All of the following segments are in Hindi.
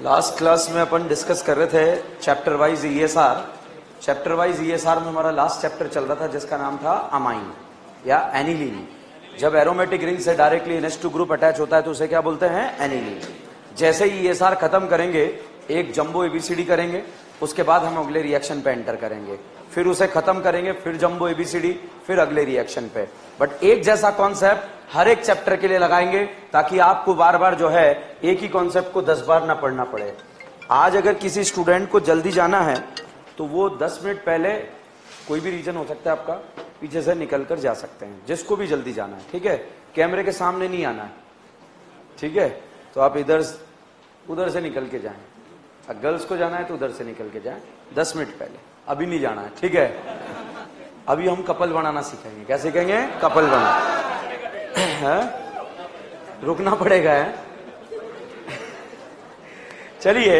लास्ट क्लास में अपन डिस्कस कर रहे थे chapter wise ESR. Chapter wise ESR में हमारा लास्ट चैप्टर चल रहा था जिसका नाम था अमाइन या एनिलीन। जब एरोमेटिक रिंग से डायरेक्टली NH2 ग्रुप अटैच होता है तो उसे क्या बोलते हैं? एनिलीन। जैसे ही ईएसआर खत्म करेंगे एक जंबो एबीसीडी करेंगे, उसके बाद हम अगले रिएक्शन पे एंटर करेंगे, फिर उसे खत्म करेंगे, फिर जंबो एबीसीडी, फिर अगले रिएक्शन पे। बट एक जैसा कॉन्सेप्ट हर एक चैप्टर के लिए लगाएंगे ताकि आपको बार बार जो है एक ही कॉन्सेप्ट को 10 बार ना पढ़ना पड़े। आज अगर किसी स्टूडेंट को जल्दी जाना है तो वो 10 मिनट पहले, कोई भी रीजन हो सकता है आपका, पीछे से निकल कर जा सकते हैं, जिसको भी जल्दी जाना है, ठीक है? कैमरे के सामने नहीं आना है, ठीक है? तो आप उधर से निकल के जाएं। गर्ल्स को जाना है तो उधर से निकल के जाएं 10 मिनट पहले, अभी नहीं जाना है, ठीक है? अभी हम कपल बनाना सीखेंगे। क्या सीखेंगे? कपल बनाना है? रुकना पड़ेगा है? चलिए,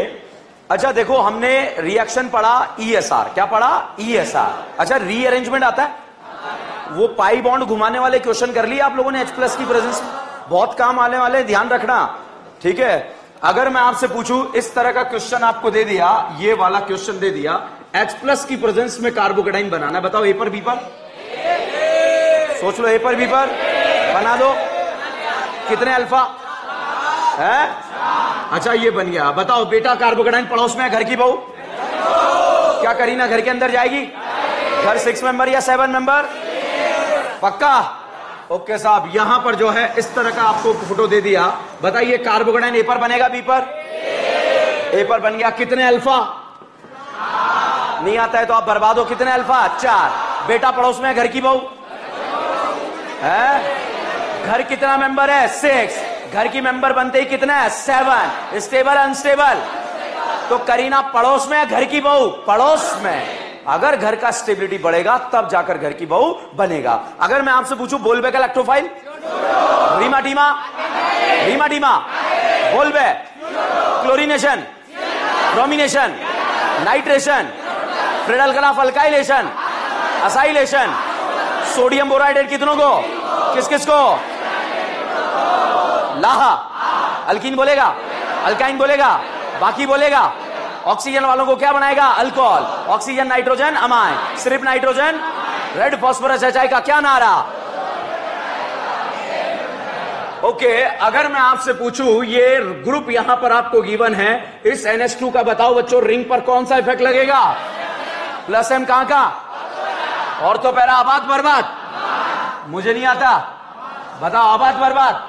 अच्छा देखो, हमने रिएक्शन पढ़ा ईएसआर। क्या पढ़ा? ईएसआर। अच्छा, रीअरेंजमेंट आता है? वो पाई बॉन्ड घुमाने वाले क्वेश्चन कर लिए आप लोगों ने H+ की प्रेजेंस में? बहुत काम आने वाले, ध्यान रखना, ठीक है? अगर मैं आपसे पूछूं, इस तरह का क्वेश्चन आपको दे दिया, ये वाला क्वेश्चन दे दिया, H+ की प्रेजेंस में कार्बोकेटाइन बनाना, बताओ ए पर बी पर? सोच लो, ए पर बी पर बना दो। कितने अल्फा है? अच्छा, ये बन गया। बताओ बेटा, कार्बोकेटाइन पड़ोस में है, घर की बहू, क्या करीना घर के अंदर जाएगी? घर 6 मेंबर या 7 मेंबर? पक्का? ओके साहब, यहां पर जो है इस तरह का आपको फोटो दे दिया। बताइए कार्बोकेटाइन ए पर बनेगा बी पर? ए पर बन गया। कितने अल्फा? नहीं आता है तो आप बर्बाद हो। कितने अल्फा? 4। बेटा पड़ोस में है, घर की बहू है, घर कितना मेंबर है? 6। घर की मेंबर बनते ही कितना है? 7। Stable unstable? तो करीना पड़ोस में है, घर की बहू पड़ोस में। अगर घर का स्टेबिलिटी बढ़ेगा तब जाकर घर की बहू बनेगा। अगर मैं आपसे पूछूं बोल्बे का इलेक्ट्रोफाइल, रीमाटीमा, रीमाटीमा, बोल्बे, chlorination, bromination, nitration, Friedel alkylation, acylation, sodium borohydride कितनों को? किस किस को? लाहा। अल्कीन बोलेगा, अल्काइन बोलेगा, बाकी बोलेगा। ऑक्सीजन वालों को क्या बनाएगा? अल्कोहल। ऑक्सीजन नाइट्रोजन अमाइन, सिर्फ नाइट्रोजन रेड फास्फोरस HI का क्या नारा? ओके, अगर मैं आपसे पूछूं, ये ग्रुप यहां पर आपको गिवन है, इस NH2 का बताओ बच्चों रिंग पर कौन सा इफेक्ट लगेगा? +M कहां का? ऑर्थो पैरा, आबाद बर्बाद? मुझे नहीं आता, बताओ आबाद बर्बाद?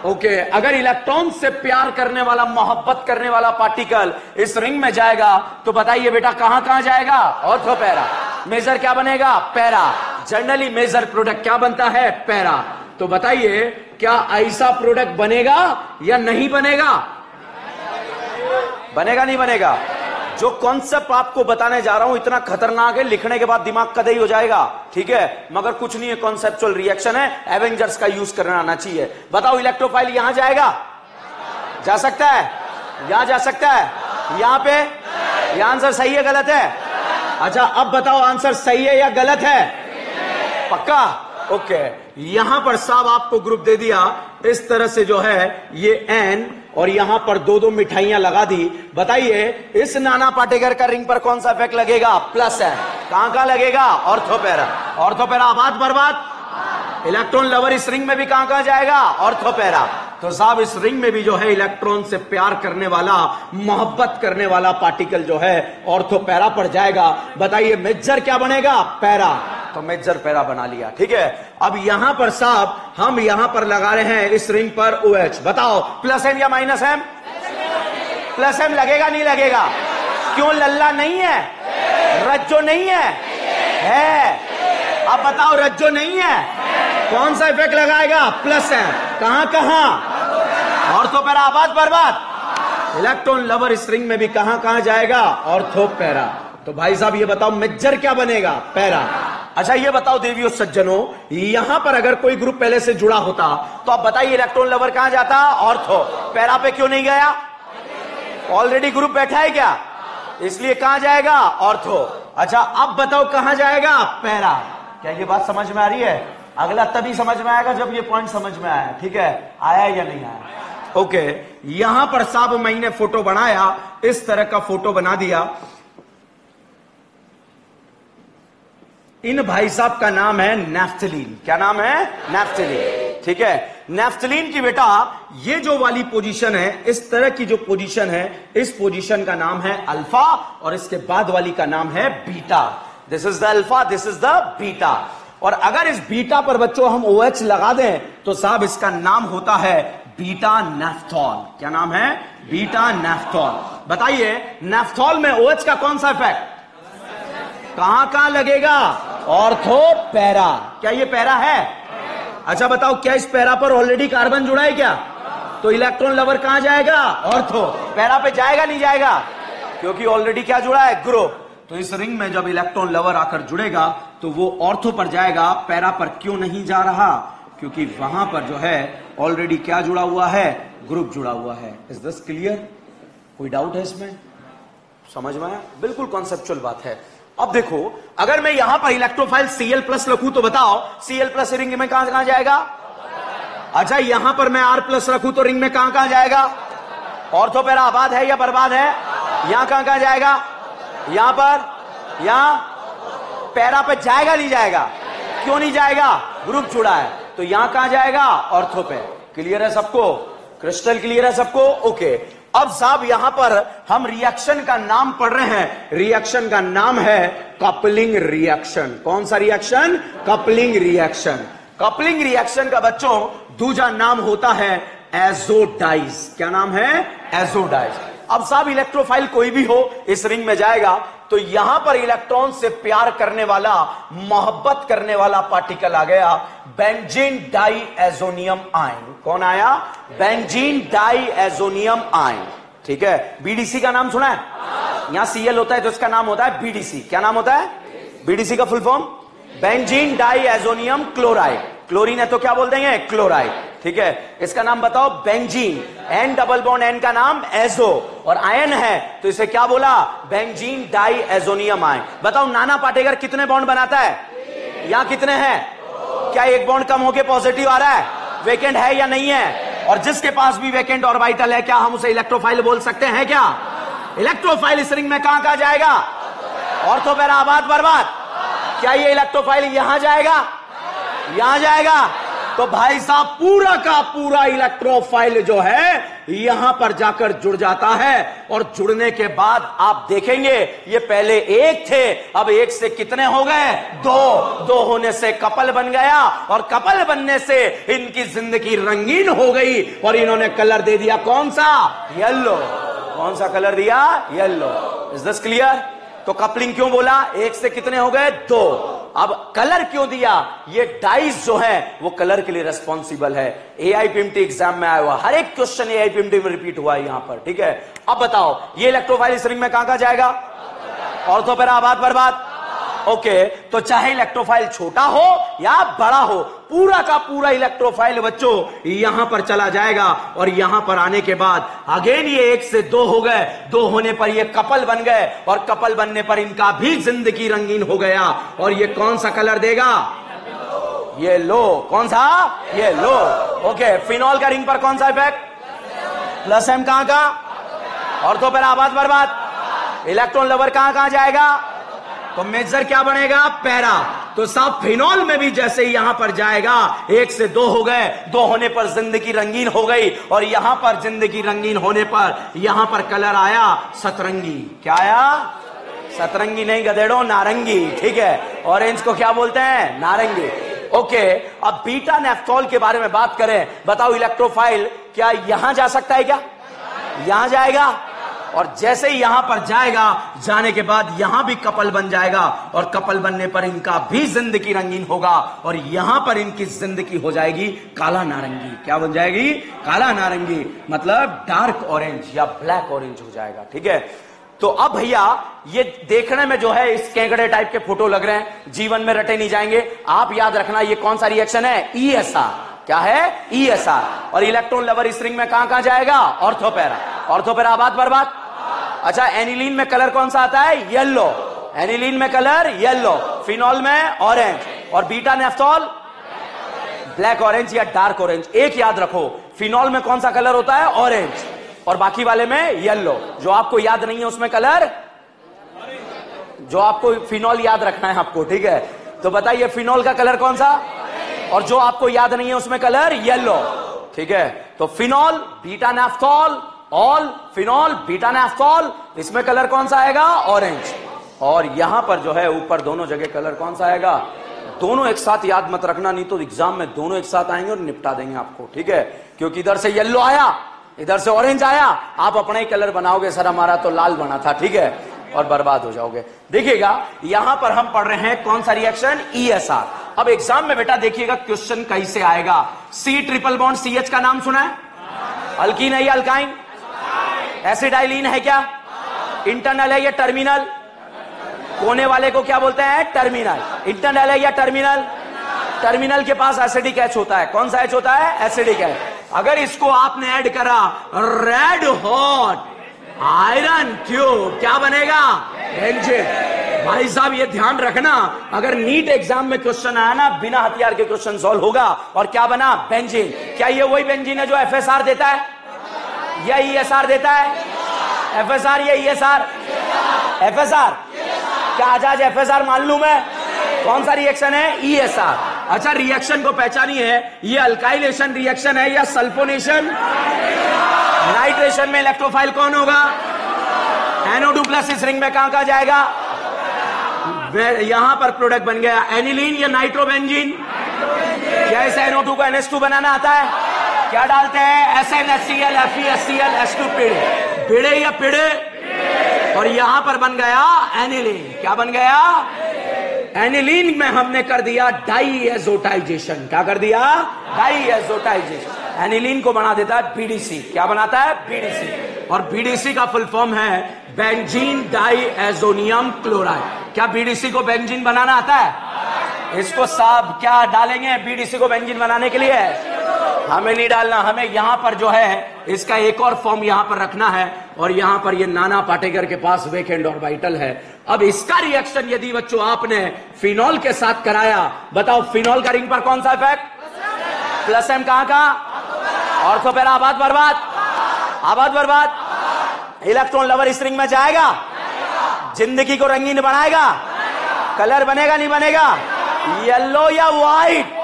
ओके, अगर इलेक्ट्रॉन से प्यार करने वाला, मोहब्बत करने वाला पार्टिकल इस रिंग में जाएगा तो बताइए बेटा कहां कहां जाएगा? Ortho para. मेजर क्या बनेगा? पैरा। जनरली मेजर प्रोडक्ट क्या बनता है? पैरा। तो बताइए क्या ऐसा प्रोडक्ट बनेगा या नहीं बनेगा? बनेगा नहीं बनेगा? जो कॉन्सेप्ट आपको बताने जा रहा हूं इतना खतरनाक है, लिखने के बाद दिमाग कदई हो जाएगा, ठीक है? मगर कुछ नहीं है, कॉन्सेप्चुअल रिएक्शन है, एवेंजर्स का यूज करना आना चाहिए। बताओ इलेक्ट्रोफाइल यहां जाएगा? जा सकता है? यहां जा सकता है? यहां पे? यह आंसर सही है गलत है? अच्छा, अब बताओ आंसर सही है या गलत है? पक्का? ओके, यहां पर साहब आपको ग्रुप दे दिया इस तरह से, जो है ये N और यहां पर 2-2 मिठाइयां लगा दी। बताइए इस नाना पाटेकर का रिंग पर कौन सा इफेक्ट लगेगा? +M। कहां कहां लगेगा? Ortho para. ऑर्थो पैरा आबाद बर्बाद? इलेक्ट्रॉन लवर इस रिंग में भी कहां कहां जाएगा? Ortho para. तो साहब इस रिंग में भी जो है इलेक्ट्रॉन से प्यार करने वाला, मोहब्बत करने वाला पार्टिकल जो है ऑर्थो पैरा पर जाएगा। बताइए मेजर क्या बनेगा? पैरा। तो मेजर पैरा बना लिया, ठीक है? अब यहां पर साहब हम यहां पर लगा रहे हैं इस रिंग पर OH। बताओ +M या -M? +M लगेगा नहीं लगेगा? क्यों? लल्ला नहीं है, रज्जो नहीं है। अब बताओ रज्जो नहीं है, कौन सा इफेक्ट लगाएगा? +M। कहां कहां? ऑर्थो पैरा आबाद बर्बाद? इलेक्ट्रॉन लवर इस रिंग में भी कहां कहां जाएगा? Ortho para. तो भाई साहब ये बताओ मेजर क्या बनेगा? पैरा। अच्छा ये बताओ देवियों सज्जनों, यहां पर अगर कोई ग्रुप पहले से जुड़ा होता तो आप बताइए इलेक्ट्रॉन लवर कहां जाता? ऑर्थो। पैरा पे क्यों नहीं गया? ऑलरेडी ग्रुप बैठा है क्या, इसलिए कहां जाएगा? ऑर्थो। अच्छा अब बताओ कहां जाएगा? पैरा। क्या ये बात समझ में आ रही है? अगला तभी समझ में आएगा जब ये पॉइंट समझ में आया, ठीक है? आया या नहीं आया? ओके, यहां पर साहब मैंने फोटो बनाया, इस तरह का फोटो बना दिया। इन भाई साहब का नाम है नैफ्थलीन। क्या नाम है? नैफ्थलीन। ठीक है, नैफ्थलीन की बेटा ये जो वाली पोजीशन है, इस तरह की जो पोजीशन है, इस पोजीशन का नाम है अल्फा और इसके बाद वाली का नाम है beta. This is the alpha, this is the beta. और अगर इस बीटा पर बच्चों हम OH लगा दें तो साहब इसका नाम होता है बीटा नैफ्थॉल। क्या नाम है? बीटा नैफ्थॉल। बताइए नैफ्थॉल में OH का कौन सा इफेक्ट कहां कहां लगेगा? Ortho para. क्या ये पैरा है? अच्छा बताओ, क्या इस पैरा पर ऑलरेडी कार्बन जुड़ा है क्या? तो इलेक्ट्रॉन लवर कहां जाएगा? ऑर्थो। पैरा पे जाएगा नहीं जाएगा? क्योंकि ऑलरेडी क्या जुड़ा है? ग्रुप। तो इस रिंग में जब इलेक्ट्रॉन लवर आकर जुड़ेगा तो वो ऑर्थो पर जाएगा, पैरा पर क्यों नहीं जा रहा? क्योंकि वहां पर जो है ऑलरेडी क्या जुड़ा हुआ है? ग्रुप जुड़ा हुआ है। Is this clear? कोई डाउट है इसमें? समझ में आया? बिल्कुल कॉन्सेप्चुअल बात है। अब देखो, अगर मैं यहां पर इलेक्ट्रोफाइल Cl+ रखूं तो बताओ Cl+ रिंग में कहां कहां जाएगा? अच्छा, यहां पर मैं R+ रखूं तो रिंग में कहां कहां जाएगा? ऑर्थो पैरा आबाद है या बर्बाद है? यहां कहां कहां जाएगा? यहां पर, यहां पैरा पे जाएगा नहीं जाएगा? क्यों नहीं जाएगा? ग्रुप जुड़ा है। तो यहां कहां जाएगा? ऑर्थो पे। क्लियर है सबको? क्रिस्टल क्लियर है सबको? ओके। अब साहब यहां पर हम रिएक्शन का नाम पढ़ रहे हैं। रिएक्शन का नाम है कपलिंग रिएक्शन। कौन सा reaction? Coupling reaction. Coupling reaction का बच्चों दूसरा नाम होता है एजोडाइज। क्या नाम है? एजोडाइज। अब साहब इलेक्ट्रोफाइल कोई भी हो इस रिंग में जाएगा तो यहां पर इलेक्ट्रॉन से प्यार करने वाला, मोहब्बत करने वाला पार्टिकल आ गया, बेंजीन डाइएजोनियम आयन। कौन आया? Benzene diazonium ion. ठीक है, बीडीसी का नाम सुना है? यहां Cl होता है तो इसका नाम होता है बीडीसी। क्या नाम होता है? बीडीसी का full form benzene diazonium chloride. Chlorine है तो क्या बोल देंगे? क्लोराइड। ठीक है, इसका नाम बताओ बेंजीन। N=N का नाम एजो और आयन है तो इसे क्या बोला? Benzene diazonium ion. बताओ नाना पाटेकर कितने बॉन्ड बनाता है? यहां कितने हैं? क्या एक बॉन्ड कम होके पॉजिटिव आ रहा है? वेकेंट है या नहीं है? और जिसके पास भी वेकेंट ऑर्बिटल है क्या हम उसे इलेक्ट्रोफाइल बोल सकते हैं क्या? इलेक्ट्रोफाइल इस रिंग में कहां कहां जाएगा? ऑर्थो पैरा आबाद बर्बाद। क्या ये इलेक्ट्रोफाइल यहां जाएगा? यहां जाएगा? तो भाई साहब पूरा का पूरा इलेक्ट्रोफाइल जो है यहां पर जाकर जुड़ जाता है और जुड़ने के बाद आप देखेंगे ये पहले एक थे, अब एक से कितने हो गए? दो होने से कपल बन गया और कपल बनने से इनकी जिंदगी रंगीन हो गई और इन्होंने कलर दे दिया कौन सा? येलो। कौन सा कलर दिया? येलो। Is this clear? तो कपलिंग क्यों बोला? एक से कितने हो गए? दो। अब कलर क्यों दिया? ये डाइज जो है वो कलर के लिए रेस्पॉन्सिबल है। AIPMT एग्जाम में आया हुआ हर एक क्वेश्चन AIPMT में रिपीट हुआ है यहां पर। ठीक है, अब बताओ ये इलेक्ट्रोफाइल इस रिंग में कहां कहां जाएगा? ऑर्थो पैरा आबाद बर्बाद। ओके, तो चाहे इलेक्ट्रोफाइल छोटा हो या बड़ा हो, पूरा का पूरा इलेक्ट्रोफाइल बच्चों यहां पर चला जाएगा और यहां पर आने के बाद अगेन ये एक से दो हो गए, दो होने पर ये कपल बन गए और कपल बनने पर इनका भी जिंदगी रंगीन हो गया और ये कौन सा कलर देगा? ये लो। कौन सा? ये लो। ओके, फिनॉल का रिंग पर कौन सा इफेक्ट? +M कहां का? ऑर्थो पैरा आबाद बर्बाद। इलेक्ट्रॉन लवर कहां कहां जाएगा? तो मेजर क्या बनेगा? पैरा। तो साहब फिनॉल में भी जैसे ही यहां पर जाएगा एक से दो हो गए, दो होने पर जिंदगी रंगीन हो गई और यहां पर जिंदगी रंगीन होने पर यहां पर कलर आया सतरंगी। क्या आया? सतरंगी नहीं गधेड़ो, नारंगी। ठीक है, ऑरेंज को क्या बोलते हैं? नारंगी। ओके, अब बीटा नैफ्थॉल के बारे में बात करें। बताओ इलेक्ट्रोफाइल क्या यहां जा सकता है? क्या यहां जाएगा? और जैसे ही यहां पर जाएगा, जाने के बाद यहां भी कपल बन जाएगा और कपल बनने पर इनका भी जिंदगी रंगीन होगा और यहां पर इनकी जिंदगी हो जाएगी काला नारंगी। क्या बन जाएगी? काला नारंगी, मतलब डार्क ऑरेंज या ब्लैक ऑरेंज हो जाएगा। ठीक है, तो अब भैया ये देखने में जो है इस केंकड़े टाइप के फोटो लग रहे हैं, जीवन में रटे नहीं जाएंगे। आप याद रखना ये कौन सा रिएक्शन है? ESR। क्या है? ESR। और इलेक्ट्रॉन लवर इस रिंग में कहां कहां जाएगा? Ortho para. ऑर्थो पैरा आबाद बर्बाद। अच्छा, एनिलीन में कलर कौन सा आता है? येलो। एनिलीन में कलर येलो, फिनॉल में ऑरेंज और बीटा नैफ्थॉल ब्लैक ऑरेंज या डार्क ऑरेंज। एक याद रखो, फिनॉल में कौन सा कलर होता है? ऑरेंज। और बाकी वाले में येलो। जो आपको याद नहीं है उसमें कलर, जो आपको फिनॉल याद रखना है आपको, ठीक है? तो बताइए फिनॉल का कलर कौन सा? और जो आपको याद नहीं है उसमें कलर येलो, ठीक है? तो phenol, beta naphthol, all phenol, beta naphthol, इसमें कलर कौन सा आएगा? ऑरेंज। और यहां पर जो है ऊपर दोनों जगह कलर कौन सा आएगा? दोनों एक साथ याद मत रखना, नहीं तो एग्जाम में दोनों एक साथ आएंगे और निपटा देंगे आपको, ठीक है? क्योंकि इधर से येलो आया, इधर से ऑरेंज आया, आप अपना ही कलर बनाओगे, सर हमारा तो लाल बना था, ठीक है? और बर्बाद हो जाओगे। देखिएगा यहां पर हम पढ़ रहे हैं कौन सा रिएक्शन? ESR। अब एग्जाम में बेटा देखिएगा क्वेश्चन कैसे आएगा। C ट्रिपल बॉन्ड CH का नाम सुना है? अल्कीन है या अल्काइन? एसिडाइलिन है क्या? इंटरनल है या टर्मिनल? कोने वाले को क्या बोलते हैं? टर्मिनल। इंटरनल है या टर्मिनल? टर्मिनल के पास एसिडिक एच होता है। कौन सा एच होता है? Acidic H. अगर इसको आपने ऐड करा रेड हॉट आयरन ट्यूब, क्या बनेगा? बेंजीन। भाई साहब ये ध्यान रखना, अगर नीट एग्जाम में क्वेश्चन आया ना, बिना हथियार के क्वेश्चन सॉल्व होगा। और क्या बना? बेंजीन। क्या ये वही बेंजीन है जो FSR देता है या ESR देता है? FSR या ESR? FSR। क्या आज FSR मान लू मैं? कौन सा रिएक्शन है? ESR। अच्छा रिएक्शन को पहचानिए, ये अल्काइलेशन रिएक्शन है या सल्फोनेशन? नाइट्रेशन में इलेक्ट्रोफाइल कौन होगा? NO2 प्लस इस रिंग में कहां जाएगा? यहां पर प्रोडक्ट बन गया एनिलीन या नाइट्रोबेंजीन। क्या इस NO2 को NH2 बनाना आता है? क्या डालते हैं? SnHCl, FeHCl, H2 पिड़े। पिड़े या पिड़े? और यहां पर बन गया एनिलीन। क्या बन गया? एनिलीन में हमने कर दिया डाईएजोटाइजेशन। क्या कर दिया? डाईएजोटाइजेशन। एनिलीन को बना देता है BDC। क्या बनाता है? BDC। और BDC का फुल फॉर्म है बेंजीन डाईएजोनियम क्लोराइड। क्या BDC को बेंजीन बनाना आता है? इसको सब क्या डालेंगे BDC को बेंजीन बनाने के लिए? हमें नहीं डालना, हमें यहां पर जो है इसका एक और फॉर्म यहां पर रखना है। और यहां पर ये नाना पाटेकर के पास वेकेंड ऑर्बिटल है। अब इसका रिएक्शन यदि बच्चों आपने फिनॉल के साथ कराया, बताओ फिनॉल का रिंग पर कौन सा इफेक्ट? प्लस M कहां का? ऑर्थो पैरा आबाद बर्बाद, आबाद बर्बाद। इलेक्ट्रॉन लवर इस रिंग में जाएगा, जिंदगी को रंगीन बनाएगा। कलर बनेगा नहीं बनेगा? येलो या व्हाइट?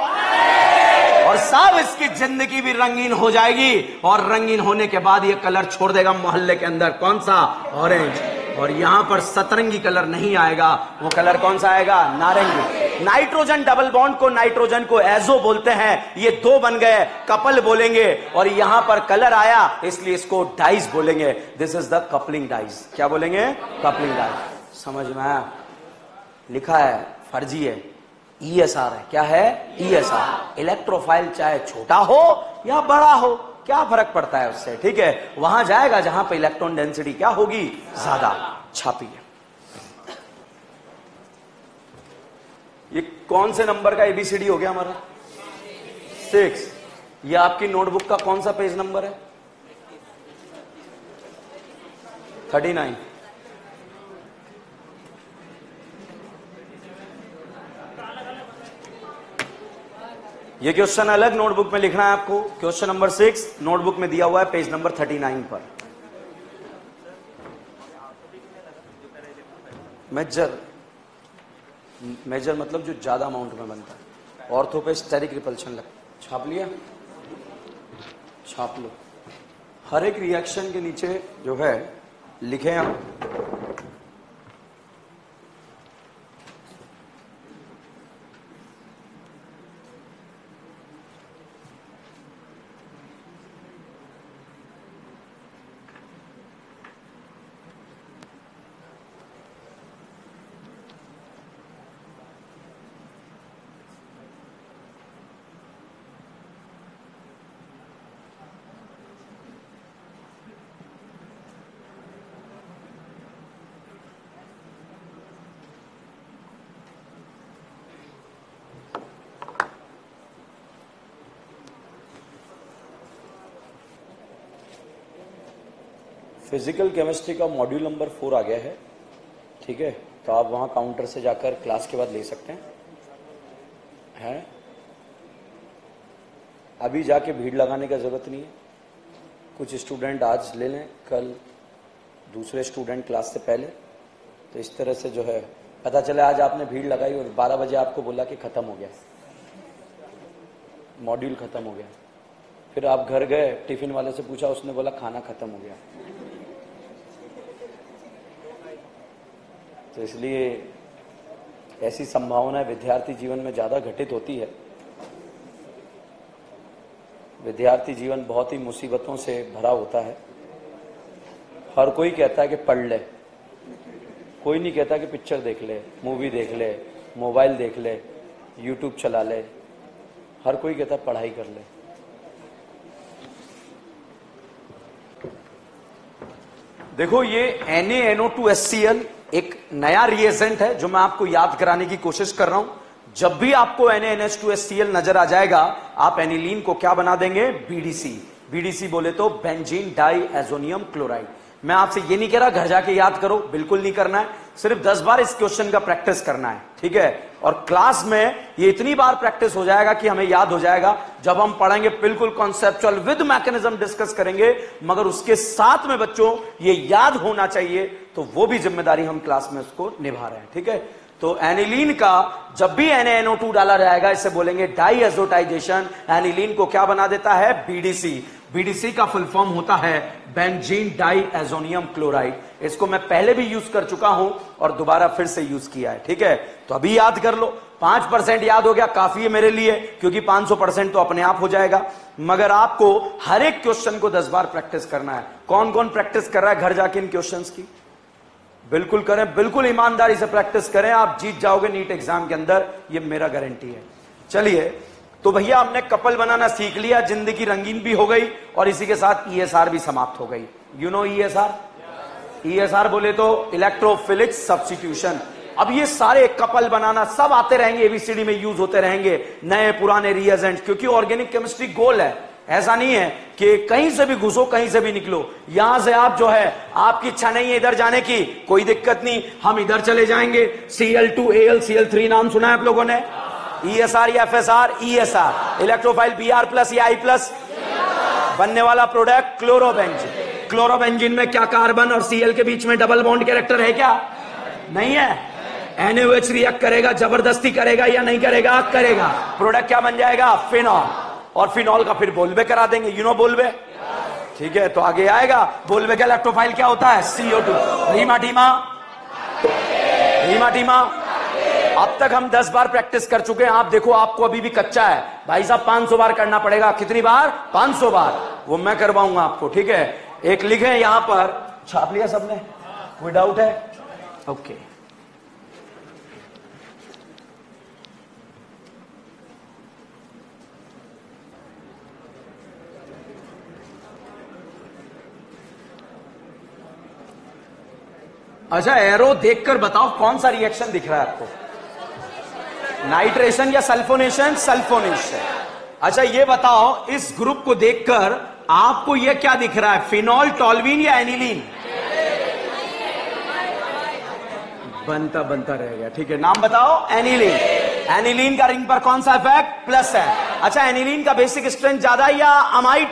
और सब इसकी जिंदगी भी रंगीन हो जाएगी। और रंगीन होने के बाद ये कलर छोड़ देगा मोहल्ले के अंदर। कौन सा? ऑरेंज। और यहां पर सतरंगी कलर नहीं आएगा, वो कलर कौन सा आएगा? नारंगी। नाइट्रोजन डबल बॉन्ड को, नाइट्रोजन को एजो बोलते हैं। ये दो बन गए, कपल बोलेंगे। और यहां पर कलर आया इसलिए इसको डाइज बोलेंगे। This is the coupling dies. क्या बोलेंगे? Coupling dies. समझ में आया? लिखा है, फर्जी है, ESR है। क्या है? ESR। इलेक्ट्रोफाइल चाहे छोटा हो या बड़ा हो, क्या फर्क पड़ता है उससे? ठीक है, वहां जाएगा जहां पे इलेक्ट्रॉन डेंसिटी क्या होगी? ज्यादा। छापिए। ये कौन से नंबर का ABCD हो गया हमारा? 6। ये आपकी नोटबुक का कौन सा पेज नंबर है? 39। ये क्वेश्चन अलग नोटबुक में लिखना है आपको। क्वेश्चन नंबर 6 नोटबुक में दिया हुआ है पेज नंबर 39 पर। मेजर मतलब जो ज्यादा अमाउंट में बनता है। ऑर्थो पे स्टेरिक रिपल्शन लग। छाप लिया? छाप लो। हर एक रिएक्शन के नीचे जो है लिखे हम फिजिकल केमिस्ट्री का मॉड्यूल नंबर 4 आ गया है। ठीक है, तो आप वहां काउंटर से जाकर क्लास के बाद ले सकते हैं। अभी जाके भीड़ लगाने का जरूरत नहीं है। कुछ स्टूडेंट आज ले लें, कल दूसरे स्टूडेंट क्लास से पहले, तो इस तरह से जो है पता चले आज आपने भीड़ लगाई और 12 बजे आपको बोला कि खत्म हो गया, मॉड्यूल खत्म हो गया। फिर आप घर गए, टिफिन वाले से पूछा, उसने बोला खाना खत्म हो गया। तो इसलिए ऐसी संभावना विद्यार्थी जीवन में ज्यादा घटित होती है। विद्यार्थी जीवन बहुत ही मुसीबतों से भरा होता है। हर कोई कहता है कि पढ़ ले, कोई नहीं कहता कि पिक्चर देख ले, मूवी देख ले, मोबाइल देख ले, यूट्यूब चला ले। हर कोई कहता है पढ़ाई कर ले। देखो ये NaNO2HCl एक नया रिएजेंट है जो मैं आपको याद कराने की कोशिश कर रहा हूं। जब भी आपको NaNH2HCl नजर आ जाएगा, आप एनिलीन को क्या बना देंगे? BDC। BDC बोले तो बेंजीन डाई एजोनियम क्लोराइड। मैं आपसे ये नहीं कह रहा घर जाके याद करो, बिल्कुल नहीं करना है, सिर्फ 10 बार इस क्वेश्चन का प्रैक्टिस करना है, ठीक है। और क्लास में ये इतनी बार प्रैक्टिस हो जाएगा कि हमें याद हो जाएगा। जब हम पढ़ेंगे बिल्कुल कॉन्सेप्चुअल विद मैकेनिज्म डिस्कस करेंगे, मगर उसके साथ में बच्चों ये याद होना चाहिए, तो वो भी जिम्मेदारी हम क्लास में उसको निभा रहे हैं, ठीक है। तो एनिलीन का जब भी NaNO2 डाला जाएगा, इसे बोलेंगे डाई एजोटाइजेशन। एनिलीन को क्या बना देता है? BDC। BDC का फुल फॉर्म होता है बेंजीन डाई एजोनियम क्लोराइड। इसको मैं पहले भी यूज कर चुका हूं और दोबारा फिर से यूज किया है, ठीक है। तो अभी याद कर लो, 5% याद हो गया, काफी है मेरे लिए, क्योंकि 500% तो अपने आप हो जाएगा। मगर आपको हर एक क्वेश्चन को 10 बार प्रैक्टिस करना है। कौन कौन प्रैक्टिस कर रहा है घर जाके इन क्वेश्चंस की? बिल्कुल करें, बिल्कुल ईमानदारी से प्रैक्टिस करें, आप जीत जाओगे नीट एग्जाम के अंदर, ये मेरा गारंटी है। चलिए, तो भैया हमने कपल बनाना सीख लिया, जिंदगी रंगीन भी हो गई और इसी के साथ ESR भी समाप्त हो गई। You know ESR? ESR बोले तो इलेक्ट्रोफिलिक सब्स्टिट्यूशन। अब ये सारे कपल बनाना सब आते रहेंगे, ABCD में यूज होते रहेंगे, नए पुराने रिएजेंट, क्योंकि ऑर्गेनिक केमिस्ट्री गोल है। ऐसा नहीं है कि कहीं से भी घुसो कहीं से भी निकलो। यहां से आप जो है, आपकी इच्छा नहीं है इधर जाने की, कोई दिक्कत नहीं, हम इधर चले जाएंगे। Cl2AlCl3 नाम सुना है आप लोगों ने? ESR या FSR? ESR। इलेक्ट्रोफाइल Br+ या I+, बनने वाला प्रोडक्ट क्लोरोबेंजीन। क्लोरोबेंजीन में क्या कार्बन और Cl के बीच में डबल बॉन्ड कैरेक्टर है क्या? नहीं है। NaOH रिएक्ट करेगा, जबरदस्ती करेगा या नहीं करेगा? करेगा। प्रोडक्ट क्या बन जाएगा? फिनॉल। और फिनॉल का फिर बोलबे करा देंगे, यू नो बोलबे, ठीक है। तो आगे आएगा, बोलबे का इलेक्ट्रोफाइल क्या होता है? CO2। रीमा टीमा, रीमा टीमा। अब तक हम 10 बार प्रैक्टिस कर चुके हैं। आप देखो, आपको अभी भी कच्चा है भाई साहब, 500 बार करना पड़ेगा। कितनी बार? 500 बार। वो मैं करवाऊंगा आपको, ठीक है। एक लिखे यहां पर, छाप लिया सबने? कोई डाउट है? ओके। अच्छा, एरो देखकर बताओ कौन सा रिएक्शन दिख रहा है आपको? नाइट्रेशन या सल्फोनेशन? सल्फोनेशन। अच्छा ये बताओ, इस ग्रुप को देखकर आपको यह क्या दिख रहा है? फिनॉल, टॉल्वीन या एनिलीन? बनता बनता रह गया, ठीक है। नाम बताओ? एनिलीन। एनिलीन का रिंग पर कौन सा इफेक्ट? प्लस है। अच्छा, एनिलीन का बेसिक स्ट्रेंथ ज्यादा या अमाइड?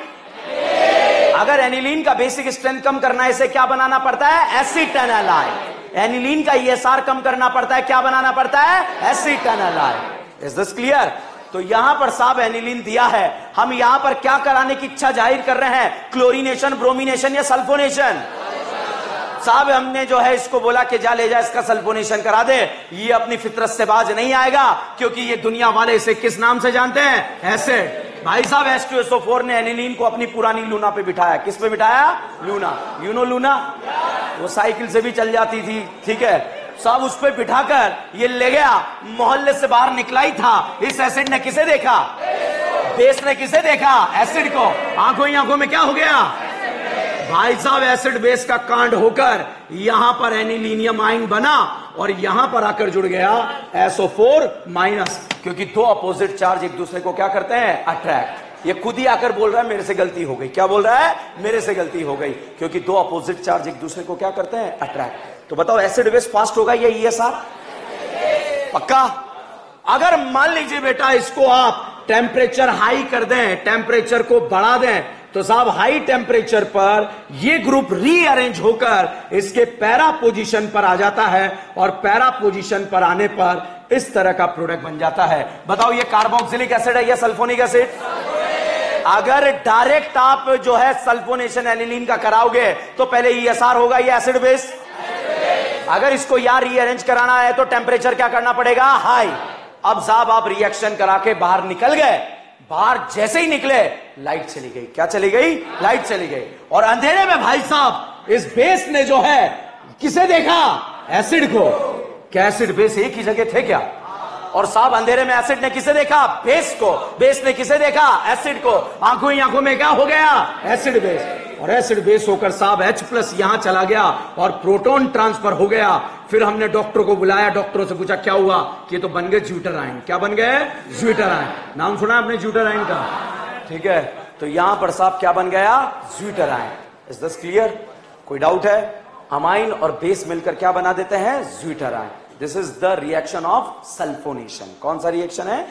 अगर एनिलीन का बेसिक स्ट्रेंथ कम करना है, इसे क्या बनाना पड़ता है? एसिटेनालाइड। एनिलीन का ESR कम करना पड़ता है, क्या बनाना पड़ता है? एसिटेनालाइड। Is this clear? तो यहां पर साहब एनिलीन दिया है, हम यहां पर क्या कराने की इच्छा जाहिर कर रहे हैं? क्लोरीनेशन, ब्रोमिनेशन या सल्फोनेशन? साहब हमने जो है इसको बोला कि जा ले जा, इसका सल्फोनेशन करा दे। ये अपनी फितरत से बाज नहीं आएगा, क्योंकि ये दुनिया वाले इसे किस नाम से जानते हैं? एसिड। भाई साहब H2SO4 ने एनिलीन को अपनी पुरानी लूना पे बिठाया। किस पे बिठाया? लूना। You know Luna? वो साइकिल से भी चल जाती थी, ठीक है साहब। उस पे बिठाकर ये ले गया, मोहल्ले से बाहर निकला ही था। इस एसिड ने किसे देखा? बेस ने किसे देखा? एसिड को। आंखों ही आंखों में क्या हो गया? भाई साहब एसिड बेस का कांड होकर यहां पर एनिलीनियम आयन बना और यहां पर आकर जुड़ गया SO4-, क्योंकि दो अपोजिट चार्ज एक दूसरे को क्या करते हैं? अट्रैक्ट। ये खुद ही आकर बोल रहा है मेरे से गलती हो गई। क्या बोल रहा है? मेरे से गलती हो गई, क्योंकि दो अपोजिट चार्ज एक दूसरे को क्या करते हैं? अट्रैक्ट। तो बताओ एसिड बेस फास्ट होगा या ESR? पक्का? अगर मान लीजिए बेटा इसको आप टेम्परेचर हाई कर दें, टेम्परेचर को बढ़ा दें, तो साहब हाई टेम्परेचर पर ये ग्रुप रीअरेंज होकर इसके पैरा पोजीशन पर आ जाता है और पैरा पोजीशन पर आने पर इस तरह का प्रोडक्ट बन जाता है। बताओ ये कार्बोक्सिलिक एसिड है या सल्फोनिक एसिड? अगर डायरेक्ट आप जो है सल्फोनेशन एनिलीन का कराओगे तो पहले ESR होगा, ये एसिड बेस। अगर इसको यार रीअरेंज कराना है तो टेम्परेचर क्या करना पड़ेगा? हाई। अब साहब आप रिएक्शन करा के बाहर निकल गए, बाहर जैसे ही निकले लाइट चली गई। क्या चली गई? लाइट चली गई। और अंधेरे में भाई साहब इस बेस ने जो है किसे देखा? एसिड को। क्या एसिड बेस एक ही जगह थे क्या? और साहब अंधेरे में एसिड ने किसे देखा? बेस को। बेस ने किसे देखा? एसिड को। आंखों ही आंखों में क्या हो गया? Acid base. और एसिड बेस होकर साहब H+ यहां चला गया और प्रोटॉन ट्रांसफर हो गया। फिर हमने डॉक्टर को बुलाया, डॉक्टरों से पूछा क्या हुआ? कि तो बन गए ज्यूटर आयन। क्या बन गए? Zwitter ion. नाम सुना आपने ज्यूटर आयन का? ठीक है, तो यहां पर साहब क्या बन गया? Zwitter ion. Is this clear? कोई डाउट है? अमाइन और बेस मिलकर क्या बना देते हैं? Zwitter ion. This is the reaction of sulphonation. कौन सा रिएक्शन है?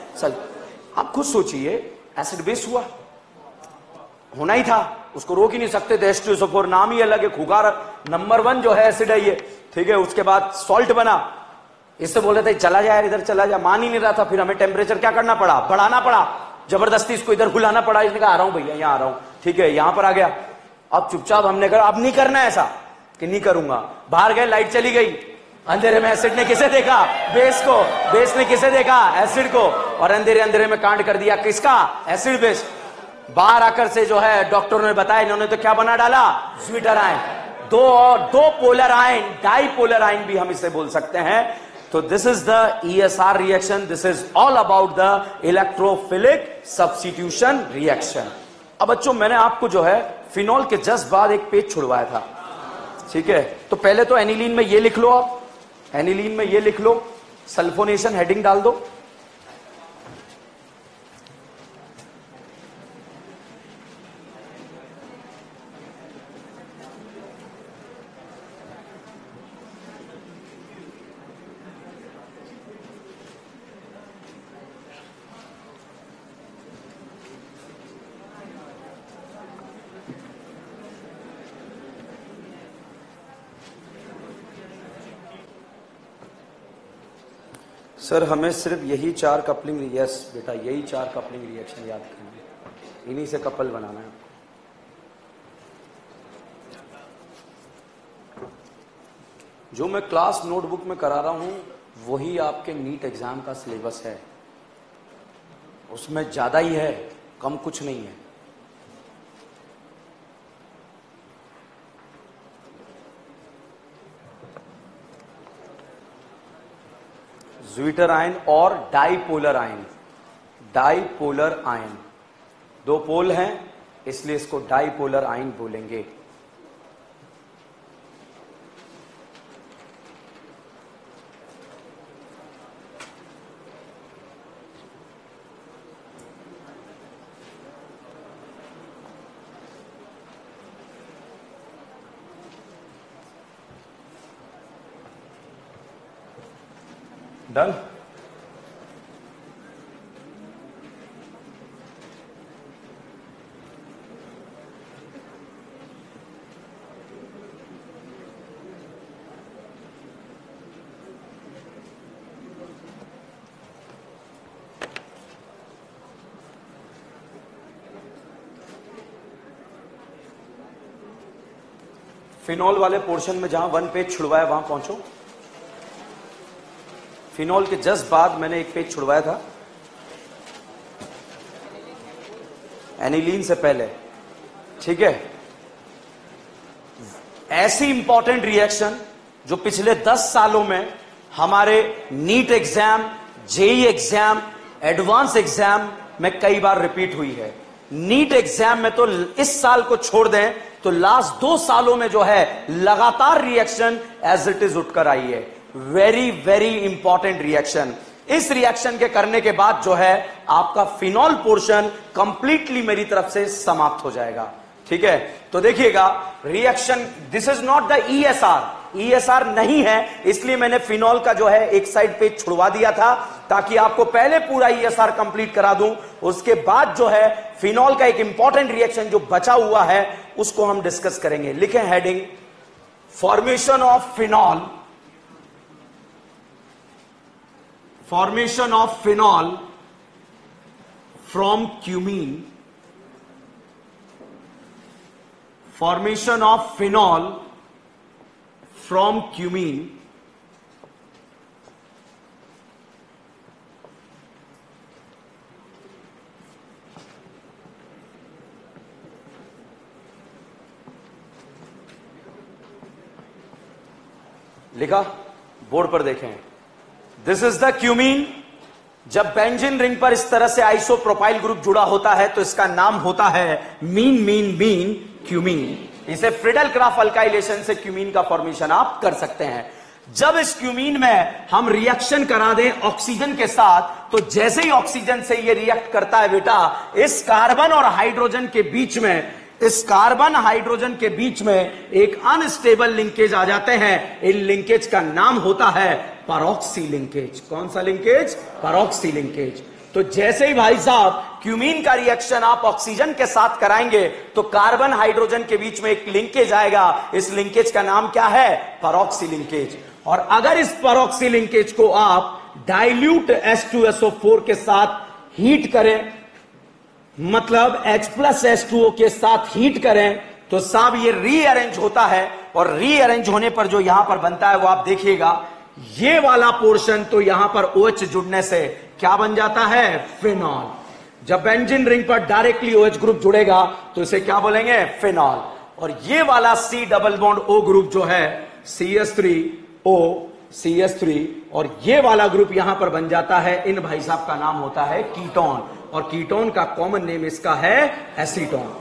आप खुद सोचिए, एसिड बेस हुआ, होना ही था, उसको रोक ही नहीं सकते थे। H2SO4 नाम ही अलग है, खुगार नंबर 1 जो है एसिड है ये। ठीक है, उसके बाद सॉल्ट बना, इससे बोल रहे थे चला जाए इधर चला जाए, मान ही नहीं रहा था। फिर हमें टेम्परेचर क्या करना पड़ा? बढ़ाना पड़ा, जबरदस्ती इसको इधर बुलाना पड़ा। इसने कहा आ रहा हूं भैया, यहां आ रहा हूं। ठीक है, यहां पर आ गया। अब चुपचाप हमने कहा अब नहीं करना ऐसा कि नहीं करूंगा। बाहर गए, लाइट चली गई। अंधेरे में एसिड ने किसे देखा? बेस को। बेस ने किसे देखा? एसिड को। और अंधेरे अंधेरे में कांड कर दिया किसका? Acid base. बाहर आकर से जो है डॉक्टरों ने बताया, इन्होंने तो क्या बना डाला? Zwitter ion. दो पोलर आयन, डाइपोलर आयन भी हम इसे बोल सकते हैं। तो this is the ESR reaction. This is all about the electrophilic substitution reaction. अब बच्चों मैंने आपको जो है फिनॉल के जस्ट बाद एक पेज छुड़वाया था। ठीक है, तो पहले तो एनिलीन में ये लिख लो, आप एनिलीन में ये लिख लो, सल्फोनेशन हेडिंग डाल दो। सर हमें सिर्फ यही 4 कपलिंग, यस बेटा यही 4 कपलिंग रिएक्शन याद करना, इन्हीं से कपल बनाना है। जो मैं क्लास नोटबुक में करा रहा हूं वही आपके नीट एग्जाम का सिलेबस है, उसमें ज्यादा ही है, कम कुछ नहीं है। ज्यूटर आयन और डाइपोलर आयन। डाइपोलर आयन, 2 पोल हैं इसलिए इसको डाइपोलर आयन बोलेंगे। डन। फिनॉल वाले पोर्शन में जहां 1 पेज छुड़वाया वहां पहुंचो। फिनॉल के जस्ट बाद मैंने एक पेज छुड़वाया था एनिलीन से पहले। ठीक है, ऐसी इंपॉर्टेंट रिएक्शन जो पिछले 10 सालों में हमारे NEET exam, JEE exam, advance exam में कई बार रिपीट हुई है। नीट एग्जाम में तो इस साल को छोड़ दें तो लास्ट 2 सालों में जो है लगातार रिएक्शन एज इट इज उठकर आई है। Very very important reaction. इस रिएक्शन के करने के बाद जो है आपका फिनॉल पोर्शन कंप्लीटली मेरी तरफ से समाप्त हो जाएगा। ठीक है, तो देखिएगा reaction, this is not the ESR, ESR नहीं है, इसलिए मैंने फिनॉल का जो है एक साइड पे छुड़वा दिया था ताकि आपको पहले पूरा ESR कंप्लीट करा दूं, उसके बाद जो है फिनॉल का एक इंपॉर्टेंट रिएक्शन जो बचा हुआ है उसको हम डिस्कस करेंगे। लिखें heading, formation of phenol, formation of phenol from cumene, formation of phenol from cumene लिखा, बोर्ड पर देखें, दिस इज द क्यूमीन। जब बेंजीन रिंग पर इस तरह से आइसोप्रोपाइल ग्रुप जुड़ा होता है तो इसका नाम होता है मीन मीन मीन क्यूमीन। इसे फ्रिडल क्राफ्ट अल्काइलेशन से क्यूमीन का फॉर्मेशन आप कर सकते हैं। जब इस क्यूमीन में हम रिएक्शन करा दें ऑक्सीजन के साथ, तो जैसे ही ऑक्सीजन से ये रिएक्ट करता है बेटा, इस कार्बन और हाइड्रोजन के बीच में, इस कार्बन हाइड्रोजन के बीच में एक अनस्टेबल लिंकेज आ जाते हैं। इन लिंकेज का नाम होता है पैरोक्सी लिंकेज। कौन सा लिंकेज? पैरोक्सी लिंकेज। तो जैसे ही भाई साहब क्यूमीन का रिएक्शन आप ऑक्सीजन के साथ कराएंगे तो कार्बन हाइड्रोजन के बीच में एक लिंकेज आएगा। इस लिंकेज का नाम क्या है? पैरोक्सी लिंकेज। और अगर इस पैरोक्सी लिंकेज को आप डाइल्यूट H2SO4 के साथ हीट करें, मतलब H+H2O के साथ हीट करें, तो साहब ये रीअरेंज होता है। और रीअरेंज होने पर जो यहां पर बनता है वो आप देखिएगा, ये वाला पोर्शन तो यहां पर OH जुड़ने से क्या बन जाता है? फिनॉल। जब बेंजीन रिंग पर डायरेक्टली OH ग्रुप जुड़ेगा तो इसे क्या बोलेंगे? फिनॉल। और ये वाला C double bond O group जो है CH3O CH3, और ये वाला ग्रुप यहां पर बन जाता है, इन भाई साहब का नाम होता है कीटोन। और कीटोन का कॉमन नेम इसका है एसीटोन।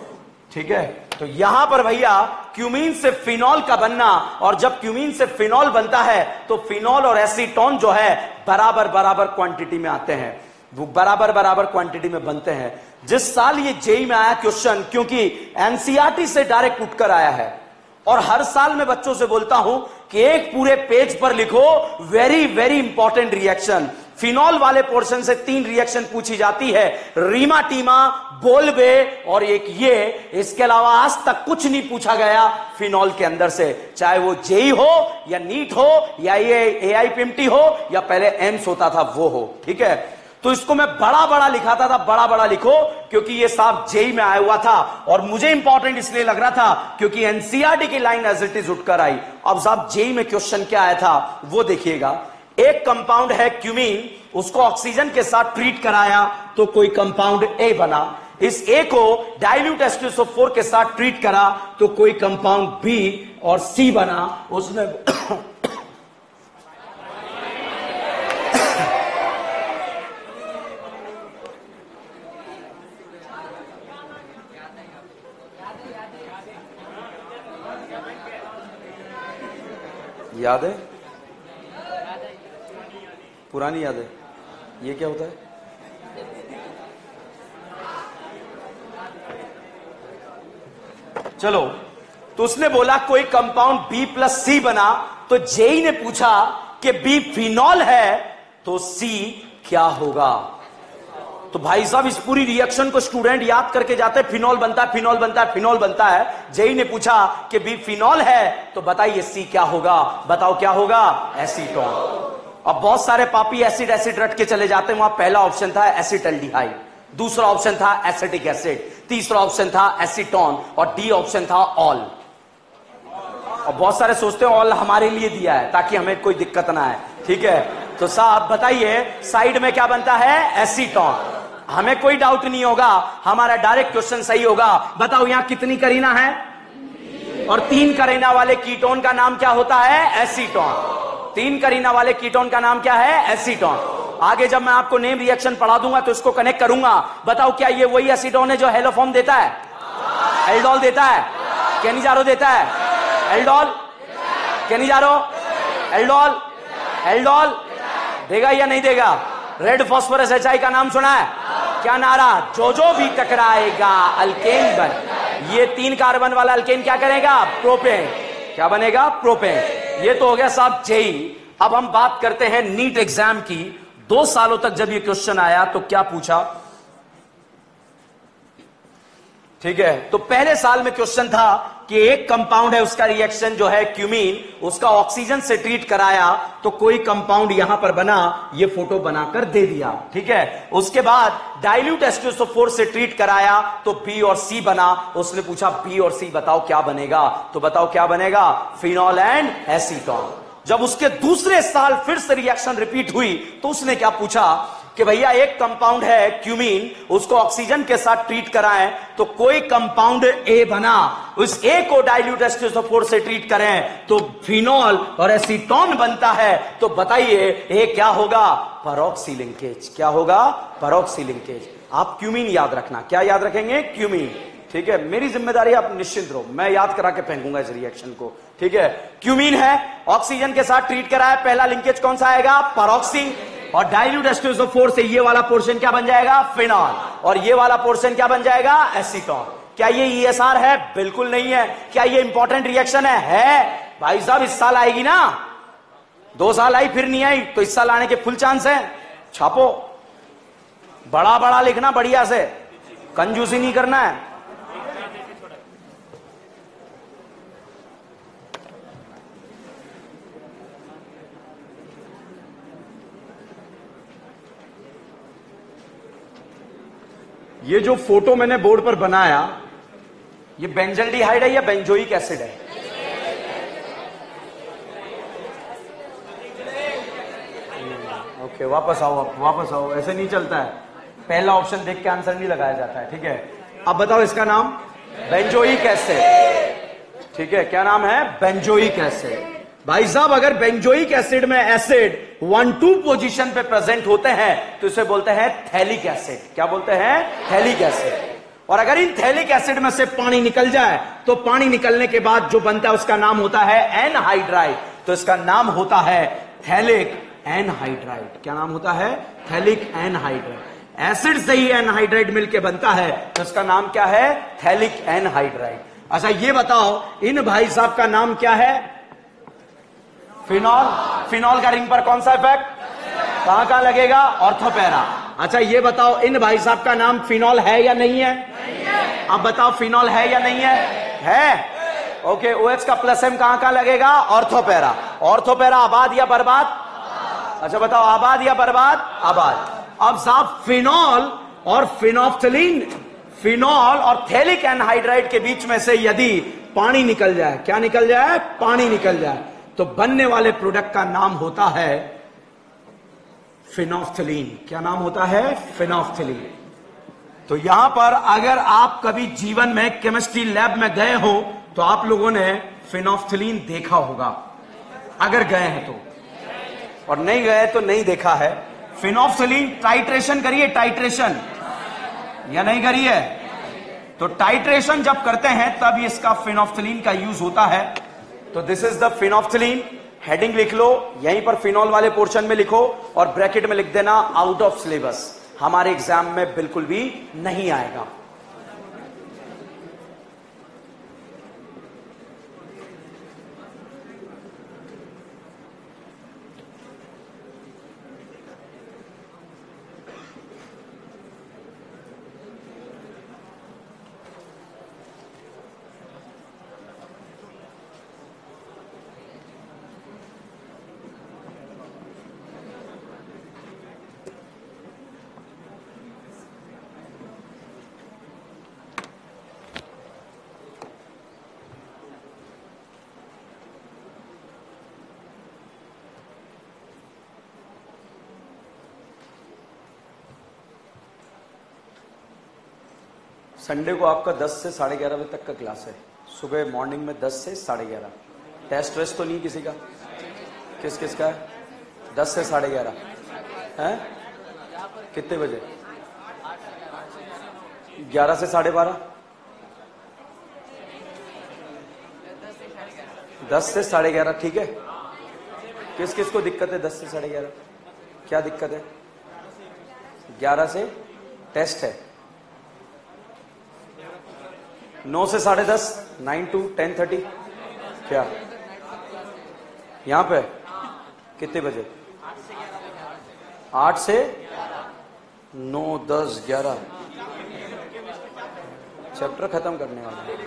ठीक है, तो यहां पर भैया क्यूमीन से फिनॉल का बनना, और जब क्यूमीन से फिनॉल बनता है तो फिनॉल और एसीटोन जो है बराबर बराबर क्वांटिटी में आते हैं, वो बराबर बराबर क्वांटिटी में बनते हैं। जिस साल ये जेई में आया क्वेश्चन, क्योंकि एनसीईआरटी से डायरेक्ट उठकर आया है, और हर साल मैं बच्चों से बोलता हूं कि एक पूरे पेज पर लिखो very very important reaction. Phenol वाले पोर्शन से 3 रिएक्शन पूछी जाती है, रीमाटीमा, बोलबे और एक ये। इसके अलावा आज तक कुछ नहीं पूछा गया फिनॉल के अंदर से, चाहे वो जेई हो या नीट हो या ये AIPMT हो या पहले एम्स होता था वो हो। ठीक है, तो इसको मैं बड़ा बड़ा लिखाता था, बड़ा बड़ा लिखो, क्योंकि ये साहब जेई में आया हुआ था और मुझे इंपॉर्टेंट इसलिए लग रहा था क्योंकि एनसीईआरटी की लाइन एज इट इज उठकर आई। अब साहब जेई में क्वेश्चन क्या आया था वो देखिएगा। एक कंपाउंड है क्यूमीन, उसको ऑक्सीजन के साथ ट्रीट कराया तो कोई कंपाउंड ए बना। इस ए को डाइल्यूट H2SO4 के साथ ट्रीट करा तो कोई कंपाउंड बी और सी बना। उसने याद है? पुरानी याद है? ये क्या होता है? चलो, तो उसने बोला कोई कंपाउंड B+C बना, तो जेई ने पूछा कि बी फिनॉल है तो सी क्या होगा। तो भाई साहब इस पूरी रिएक्शन को स्टूडेंट याद करके जाते हैं, फिनॉल बनता है, फिनॉल बनता है, फिनॉल बनता है। जेई ने पूछा कि बी फिनॉल है तो बताइए सी क्या होगा, बताओ क्या होगा? एसीटोन। अब बहुत सारे पापी एसिड एसिड रट के चले जाते हैं। वहां पहला ऑप्शन था एसिटल्डिहाइड, दूसरा ऑप्शन था एसिटिक एसिड, तीसरा ऑप्शन था एसीटोन और डी ऑप्शन था ऑल। और बहुत सारे सोचते हैं ऑल हमारे लिए दिया है ताकि हमें कोई दिक्कत ना आए। ठीक है, तो साहब बताइए साइड में क्या बनता है? एसीटोन। हमें कोई डाउट नहीं होगा, हमारा डायरेक्ट क्वेश्चन सही होगा। बताओ यहां कितनी करीना है? और 3 करीना वाले कीटोन का नाम क्या होता है? एसीटोन। 3 करीना वाले कीटोन का नाम क्या है? एसीटोन। आगे जब मैं आपको नेम रिएक्शन पढ़ा दूंगा तो इसको कनेक्ट करूंगा। बताओ क्या ये वही एसीटोन है जो हेलोफॉर्म देता है? एल्डोल देता है? केनिजारो देता है? एल्डोल, केनिजारो, एल्डोल, एल्डोल देगा या नहीं देगा? रेड फास्फोरस HI का नाम सुना है? क्या नारा? जो जो भी टकराएगा अल्केन बन। ये 3 कार्बन वाला अल्केन क्या करेगा? प्रोपेन। क्या बनेगा? प्रोपेन। ये तो हो गया साहब जेई। अब हम बात करते हैं नीट एग्जाम की। 2 सालों तक जब ये क्वेश्चन आया तो क्या पूछा, ठीक है। तो पहले साल में क्वेश्चन था कि एक कंपाउंड है, उसका रिएक्शन जो है क्यूमीन, उसका ऑक्सीजन से ट्रीट कराया तो कोई कंपाउंड यहां पर बना, ये फोटो बनाकर दे दिया, ठीक है। उसके बाद डाइल्यूट H2SO4 से ट्रीट कराया तो बी और सी बना। उसने पूछा बी और सी बताओ क्या बनेगा, तो बताओ क्या बनेगा, फिनॉल एंड एसीटोन। जब उसके दूसरे साल फिर से रिएक्शन रिपीट हुई तो उसने क्या पूछा कि भैया एक कंपाउंड है क्यूमीन, उसको ऑक्सीजन के साथ ट्रीट कराएं तो कोई कंपाउंड ए बना, उस ए को डाइल्यूट H2SO4 से ट्रीट करें तो फिनॉल और एसीटोन बनता है। तो बताइए ए क्या होगा, परऑक्सी लिंकेज। क्या होगा, परऑक्सी लिंकेज। आप क्यूमीन याद रखना, क्या याद रखेंगे, क्यूमीन, ठीक है। मेरी जिम्मेदारी, आप निश्चिंत रहो, मैं याद करा के फेंकूंगा इस रिएक्शन को, ठीक है। क्यूमीन है, ऑक्सीजन के साथ ट्रीट कराया, पहला लिंकेज कौन सा आएगा, परऑक्सी, और डाइल्यूट H2SO4 से ये वाला पोर्शन क्या बन जाएगा, फिनॉल, और ये वाला पोर्शन क्या बन जाएगा, एसीटोन। क्या ये ESR है, बिल्कुल नहीं है। क्या ये इंपॉर्टेंट रिएक्शन है भाई साहब। इस साल आएगी ना, 2 साल आई फिर नहीं आई, तो इस साल आने के फुल चांस है। छापो, बड़ा बड़ा लिखना, बढ़िया से, कंजूसी नहीं करना है। ये जो फोटो मैंने बोर्ड पर बनाया, ये बेंजल्डिहाइड है या बेंजोइक एसिड है, ओके, वापस आओ, आप वापस आओ, ऐसे नहीं चलता है। पहला ऑप्शन देख के आंसर नहीं लगाया जाता है, ठीक है। अब बताओ इसका नाम, बेंजोइक एसिड, ठीक है। क्या नाम है, बेंजोइक एसिड। भाई साहब अगर बेंजोइक एसिड में एसिड 1-2 पोजीशन पे प्रेजेंट होते हैं तो इसे बोलते हैं थैलिक एसिड। क्या बोलते हैं, थैलिक एसिड। और अगर इन थैलिक एसिड में से पानी निकल जाए तो पानी निकलने के बाद जो बनता है उसका नाम होता है एनहाइड्राइड। तो इसका नाम होता है थैलिक एनहाइड्राइड। क्या नाम होता है, थैलिक एनहाइड्राइड। एसिड से ही एनहाइड्राइड मिलकर बनता है तो इसका नाम क्या है, थैलिक एनहाइड्राइड। अच्छा ये बताओ इन भाई साहब का नाम क्या है, फिनॉल। फिनॉल का रिंग पर कौन सा इफेक्ट, कहां कहां लगेगा, ऑर्थोपैरा। अच्छा ये बताओ इन भाई साहब का नाम फिनॉल है या नहीं है, नहीं है। अब बताओ फिनॉल है या नहीं है, है। ओके, OH का प्लस M कहां कहां लगेगा, ऑर्थोपैरा। ऑर्थोपैरा आबाद या बर्बाद, अच्छा बताओ आबाद या बर्बाद, आबाद। अब साहब फिनॉल और फिनोफ्थलीन, फिनॉल और थैलिक एनहाइड्राइड के बीच में से यदि पानी निकल जाए, क्या निकल जाए, पानी निकल जाए, तो बनने वाले प्रोडक्ट का नाम होता है फिनोफ्थलीन। क्या नाम होता है, फिनोफ्थलीन। तो यहां पर अगर आप कभी जीवन में केमिस्ट्री लैब में गए हो तो आप लोगों ने फिनोफ्थलीन देखा होगा, अगर गए हैं तो, और नहीं गए तो नहीं देखा है। फिनोफ्थलीन टाइट्रेशन करिए, टाइट्रेशन या नहीं करिए, तो टाइट्रेशन जब करते हैं तब इसका फिनोफ्थलीन का यूज होता है। तो this is the phenolphthalein. Heading लिख लो, यहीं पर फिनॉल वाले पोर्शन में लिखो और ब्रैकेट में लिख देना आउट ऑफ सिलेबस, हमारे एग्जाम में बिल्कुल भी नहीं आएगा। संडे को आपका 10 से 11:30 बजे तक का क्लास है। सुबह मॉर्निंग में 10 से 11:30। टेस्ट वेस्ट तो नहीं किसी का, किस किस का है, 10 से 11:30 है, कितने बजे, 11 से 12:30, 10 से 11:30, ठीक है। किस किस को दिक्कत है 10 से 11:30, क्या दिक्कत है, 11 से टेस्ट है, 9 से 10:30, 9 to 10:30, क्या यहाँ पे कितने बजे? 8 से 9, 10, 11 चैप्टर खत्म करने वाला है।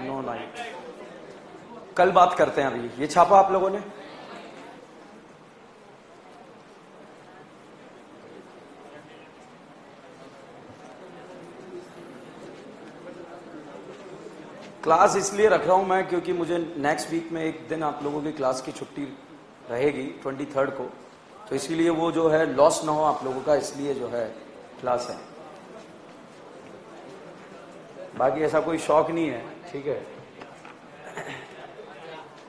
9 नाइट कल बात करते हैं। अभी ये छापा आप लोगों ने? क्लास इसलिए रख रहा हूं मैं क्योंकि मुझे नेक्स्ट वीक में एक दिन आप लोगों की क्लास की छुट्टी रहेगी 23 को, तो इसीलिए वो जो है लॉस ना हो आप लोगों का, इसलिए जो है क्लास है। बाकी ऐसा कोई शौक नहीं है, ठीक है।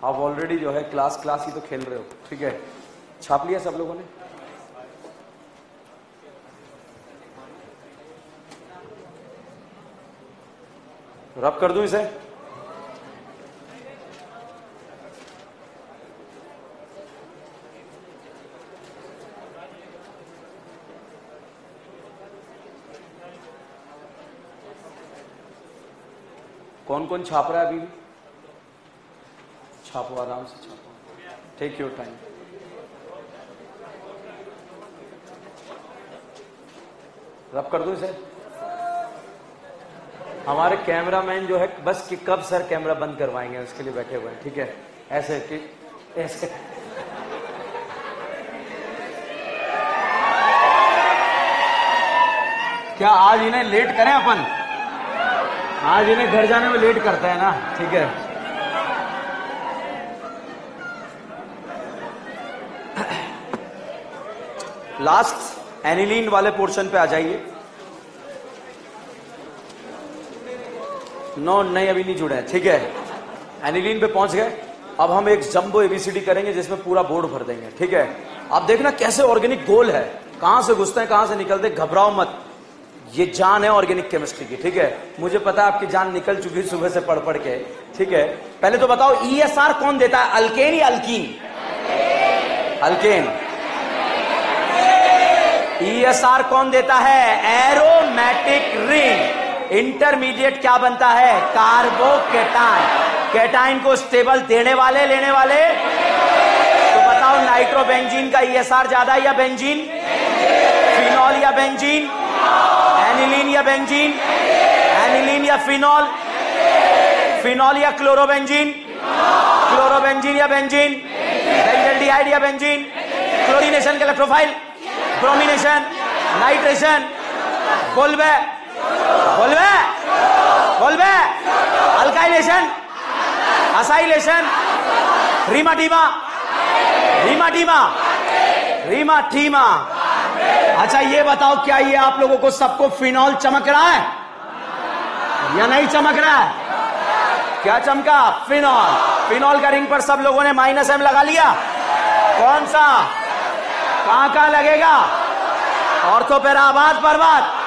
आप ऑलरेडी जो है क्लास ही तो खेल रहे हो, ठीक है। छाप लिया सब लोगों ने? रब कर दूं इसे? कौन कौन छाप रहा है अभी भी? छापो, आराम से छापो, टेक योर टाइम। रब कर दूं इसे? हमारे कैमरामैन जो है बस कि कब सर कैमरा बंद करवाएंगे उसके लिए बैठे हुए हैं, ठीक है। ऐसे कि ऐसे क्या आज इन्हें लेट करें अपन? आज इन्हें घर जाने में लेट करते हैं ना, ठीक है। लास्ट एनिलीन वाले पोर्शन पे आ जाइए। नहीं अभी नहीं जुड़े हैं, ठीक है। एनिलीन पे पहुंच गए। अब हम एक जंबो एबीसीडी करेंगे जिसमें पूरा बोर्ड भर देंगे, ठीक है। आप देखना कैसे ऑर्गेनिक गोल है, कहां से घुसते हैं कहां से निकलते, घबराओ मत। ये जान है ऑर्गेनिक केमिस्ट्री की, ठीक है। मुझे पता है आपकी जान निकल चुकी सुबह से पढ़ के, ठीक है। पहले तो बताओ ESR कौन देता है, अल्केन या अल्कीन? अल्केन। ESR कौन देता है? Aromatic ring. इंटरमीडिएट क्या बनता है? कार्बोकेटाइन। केटाइन को स्टेबल देने वाले लेने वाले? तो बताओ नाइट्रोबेंजीन का ESR ज्यादा या बेंजीन? फिनॉल या बेंजीन? एनिलीन या बेंजीन? एनिलीन या फिनॉल? फिनॉल या क्लोरोबेंजीन? क्लोरोबेंजीन या बेंजीन? बेंजल्डिहाइड या बेंजीन? क्लोरीनेशन के इलेक्ट्रोफाइल? ब्रोमिनेशन? नाइट्रेशन? बोलबे बोलबे बोलबे अल्काइलेशन? असाइलेशन? रीमाटीमा? रीमाटीमा? रीमाटीमा। अच्छा ये बताओ क्या ये आप लोगों को सबको फिनॉल चमक रहा है या नहीं चमक रहा है? क्या चमका? फिनॉल। फिनॉल का रिंग पर सब लोगों ने -M लगा लिया। कौन सा? कहां लगेगा? ऑर्थोपेराबाद बर्बाद।